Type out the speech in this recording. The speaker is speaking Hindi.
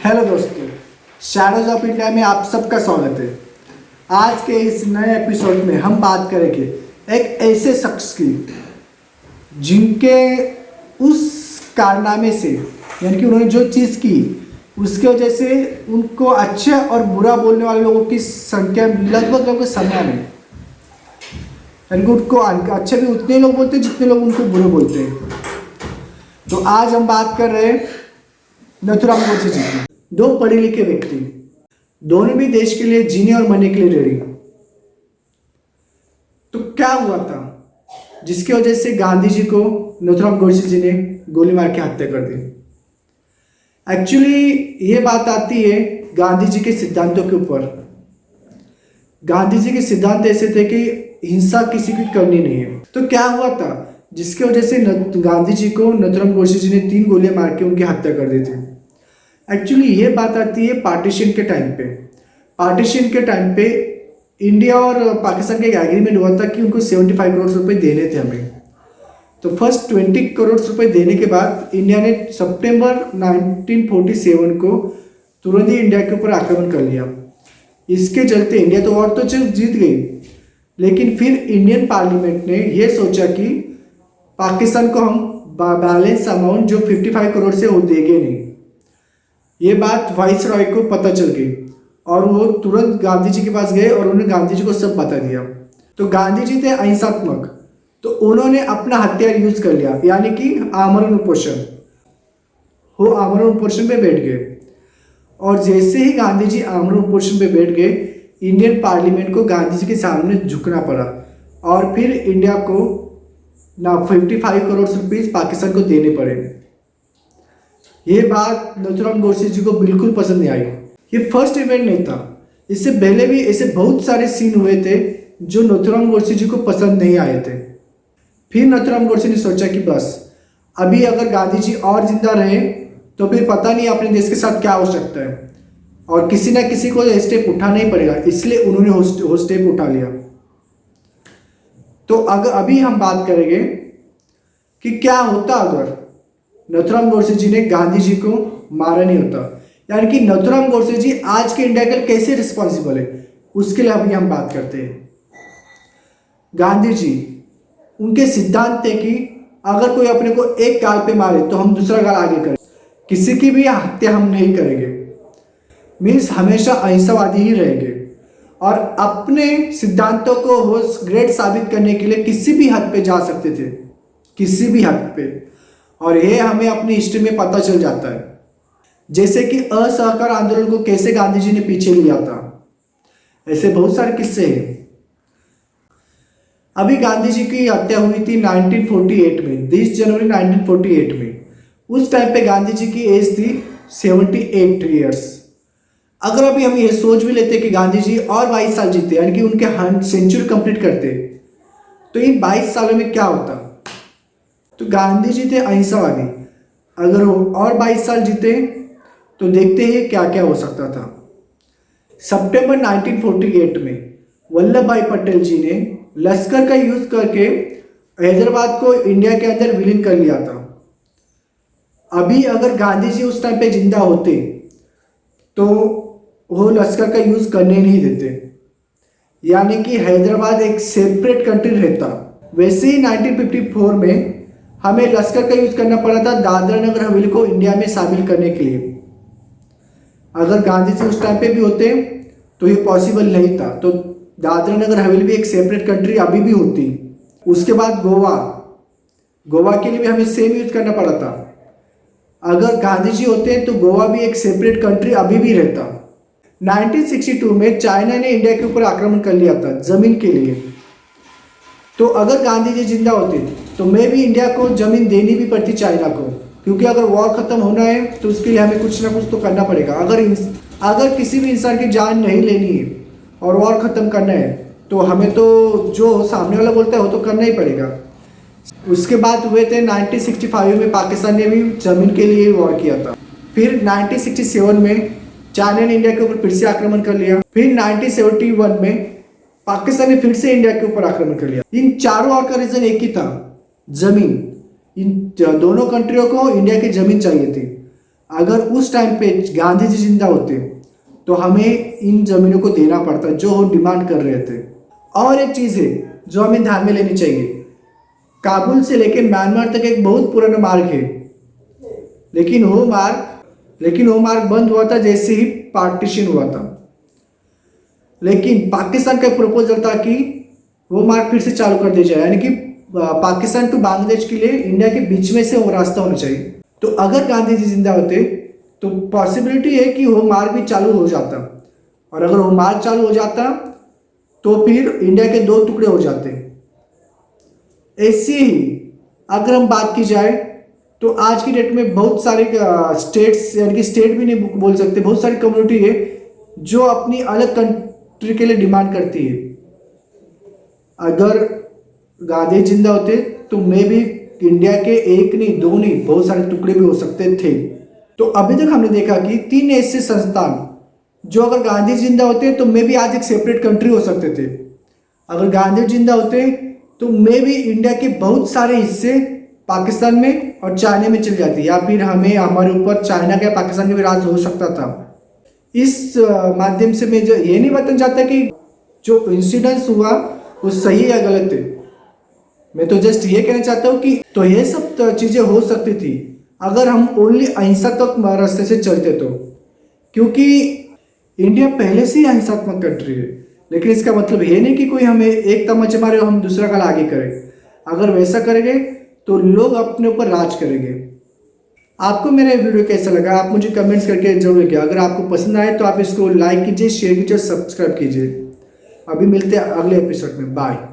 हेलो दोस्तों, शैडोज ऑफ इंडिया में आप सबका स्वागत है। आज के इस नए एपिसोड में हम बात करेंगे एक ऐसे शख्स की जिनके उस कारनामे से यानी कि उन्होंने जो चीज़ की उसके वजह से उनको अच्छे और बुरा बोलने वाले लोगों की संख्या लगभग समान है। यानी कि उनको अच्छे भी उतने लोग बोलते हैं जितने लोग उनको बुरे बोलते हैं। तो आज हम बात कर रहे हैं नथुराम गोडसे जी की। दो पढ़े लिखे व्यक्ति, दोनों भी देश के लिए जीने और मरने के लिए रेडी। तो क्या हुआ था जिसकी वजह से गांधी जी को नथुराम गोडसे जी ने गोली मार के हत्या कर दी? एक्चुअली ये बात आती है गांधी जी के सिद्धांतों के ऊपर। गांधी जी के सिद्धांत ऐसे थे कि हिंसा किसी की करनी नहीं है। तो क्या हुआ था जिसकी वजह से गांधी जी को नथुराम गोडसे जी ने 3 गोलियां मार के उनकी हत्या कर दी थी? एक्चुअली ये बात आती है पार्टीशन के टाइम पे। पार्टीशन के टाइम पे इंडिया और पाकिस्तान का एक एग्रीमेंट हुआ था कि उनको 75 करोड़ रुपए देने थे हमें। तो फर्स्ट 20 करोड़ रुपए देने के बाद इंडिया ने सितंबर 1947 को तुरंत ही इंडिया के ऊपर आक्रमण कर लिया। इसके चलते इंडिया तो और तो जीत गई, लेकिन फिर इंडियन पार्लियामेंट ने यह सोचा कि पाकिस्तान को हम बैलेंस अमाउंट जो 55 करोड़ से वो देंगे नहीं। ये बात वाइस रॉय को पता चल गई और वो तुरंत गांधी जी के पास गए और उन्होंने गांधी जी को सब बता दिया। तो गांधी जी थे अहिंसात्मक, तो उन्होंने अपना हथियार यूज कर लिया, यानी कि आमरण उपोषण। वो आमरण उपोषण पे बैठ गए और जैसे ही गांधी जी आमरण उपोषण पे बैठ गए, इंडियन पार्लियामेंट को गांधी जी के सामने झुकना पड़ा और फिर इंडिया को 55 करोड़ रुपीस पाकिस्तान को देने पड़े। ये बात नथुराम गोडसे जी को बिल्कुल पसंद नहीं आई। ये फर्स्ट इवेंट नहीं था, इससे पहले भी ऐसे बहुत सारे सीन हुए थे जो नथुराम गोडसे जी को पसंद नहीं आए थे। फिर नथुराम गोडसे ने सोचा कि बस अभी अगर गांधी जी और जिंदा रहे तो फिर पता नहीं अपने देश के साथ क्या हो सकता है और किसी ना किसी को स्टेप उठाना ही पड़ेगा, इसलिए उन्होंने वो स्टेप उठा लिया। तो अगर अभी हम बात करेंगे कि क्या होता अगर नथुराम गोडसे जी ने गांधी जी को मारा नहीं होता, यानी कि नथुराम गोडसे जी आज के इंडिया के लिए कैसे रिस्पॉन्सिबल है, उसके लिए अभी हम बात करते हैं। गांधी जी, उनके सिद्धांत थे कि अगर कोई अपने को एक गाल पे मारे तो हम दूसरा गाल आगे करें, किसी की भी हत्या हम नहीं करेंगे। मीन्स हमेशा अहिंसावादी ही रहेंगे और अपने सिद्धांतों को वो ग्रेट साबित करने के लिए किसी भी हद पे जा सकते थे, किसी भी हद पे। और ये हमें अपनी हिस्ट्री में पता चल जाता है, जैसे कि असहकार आंदोलन को कैसे गांधी जी ने पीछे लिया था। ऐसे बहुत सारे किस्से हैं। अभी गांधी जी की हत्या हुई थी 1948 में, 20 जनवरी 1948 में। उस टाइम पे गांधी जी की एज थी 78 ईयर्स। अगर अभी हम ये सोच भी लेते कि गांधी जी और 22 साल जीते, यानी कि उनके सेंचुरी कंप्लीट करते, तो इन 22 सालों में क्या होता? तो गांधी जी थे अहिंसावादी, अगर वो और 22 साल जीते तो देखते हैं क्या क्या हो सकता था। सितंबर 1948 में वल्लभ भाई पटेल जी ने लश्कर का यूज करके हैदराबाद को इंडिया के अंदर विलीन कर लिया था। अभी अगर गांधी जी उस टाइम पे जिंदा होते तो वो लश्कर का यूज करने नहीं देते, यानी कि हैदराबाद एक सेपरेट कंट्री रहता। वैसे ही 1954 में हमें लश्कर का यूज करना पड़ा था दादरा नगर हवेली को इंडिया में शामिल करने के लिए। अगर गांधी जी उस टाइम पे भी होते तो ये पॉसिबल नहीं था, तो दादरा नगर हवेली भी एक सेपरेट कंट्री अभी भी होती। उसके बाद गोवा के लिए भी हमें सेम यूज करना पड़ा था। अगर गांधी जी होते तो गोवा भी एक सेपरेट कंट्री अभी भी रहता। 1962 में चाइना ने इंडिया के ऊपर आक्रमण कर लिया था जमीन के लिए। तो अगर गांधी जी जिंदा होते तो मैं भी इंडिया को जमीन देनी भी पड़ती चाइना को, क्योंकि अगर वॉर खत्म होना है तो उसके लिए हमें कुछ ना कुछ तो करना पड़ेगा। अगर किसी भी इंसान की जान नहीं लेनी है और वॉर खत्म करना है तो हमें तो जो सामने वाला बोलता है वो तो करना ही पड़ेगा। उसके बाद हुए थे 1965 में पाकिस्तान ने भी जमीन के लिए वॉर किया था। फिर 1967 में चाइना ने इंडिया के ऊपर फिर से आक्रमण कर लिया। फिर 1971 में पाकिस्तान ने फिर से इंडिया के ऊपर आक्रमण कर लिया। इन चारों वॉर का रीजन एक ही था, जमीन। इन दोनों कंट्रियों को इंडिया की जमीन चाहिए थी। अगर उस टाइम पे गांधी जी जिंदा होते तो हमें इन जमीनों को देना पड़ता जो वो डिमांड कर रहे थे। और एक चीज़ है जो हमें ध्यान में लेनी चाहिए, काबुल से लेकर म्यांमार तक एक बहुत पुराना मार्ग है, लेकिन वो मार्ग बंद हुआ था जैसे ही पार्टीशन हुआ था। लेकिन पाकिस्तान का एक प्रपोजल था कि वो मार्ग फिर से चालू कर दिया जाए, यानी कि पाकिस्तान टू बांग्लादेश के लिए इंडिया के बीच में से वो रास्ता होना चाहिए। तो अगर गांधी जी जिंदा होते तो पॉसिबिलिटी है कि वो मार्ग भी चालू हो जाता, और अगर वो मार्ग चालू हो जाता तो फिर इंडिया के दो टुकड़े हो जाते। ऐसे ही अगर हम बात की जाए तो आज की डेट में बहुत सारे स्टेट्स, यानी कि स्टेट भी नहीं बोल सकते, बहुत सारी कम्युनिटी है जो अपनी अलग कंट्री के लिए डिमांड करती है। अगर गांधी जिंदा होते तो मे भी इंडिया के एक नहीं, दो नहीं, बहुत सारे टुकड़े भी हो सकते थे। तो अभी तक हमने देखा कि 3 ऐसे संस्थान जो अगर गांधी जिंदा होते तो मे भी आज एक सेपरेट कंट्री हो सकते थे। अगर गांधी जिंदा होते तो मे भी इंडिया के बहुत सारे हिस्से पाकिस्तान में और चाइना में चल जाती, या फिर हमें हमारे ऊपर चाइना का पाकिस्तान का भी राज हो सकता था। इस माध्यम से मैं जो ये नहीं बताना चाहता कि जो इंसिडेंस हुआ वो सही या गलत है, मैं तो जस्ट ये कहना चाहता हूँ कि तो ये सब चीज़ें हो सकती थी अगर हम ओनली अहिंसात्मक रास्ते से चलते तो, क्योंकि इंडिया पहले से ही अहिंसात्मक कंट्री है। लेकिन इसका मतलब ये नहीं कि कोई हमें एक तमाचे मारे और हम दूसरा का आगे करें। अगर वैसा करेंगे तो लोग अपने ऊपर राज करेंगे। आपको मेरा वीडियो कैसा लगा आप मुझे कमेंट्स करके जरूर लिखिए। अगर आपको पसंद आए तो आप इसको लाइक कीजिए, शेयर कीजिए, सब्सक्राइब कीजिए। अभी मिलते हैं अगले एपिसोड में। बाय।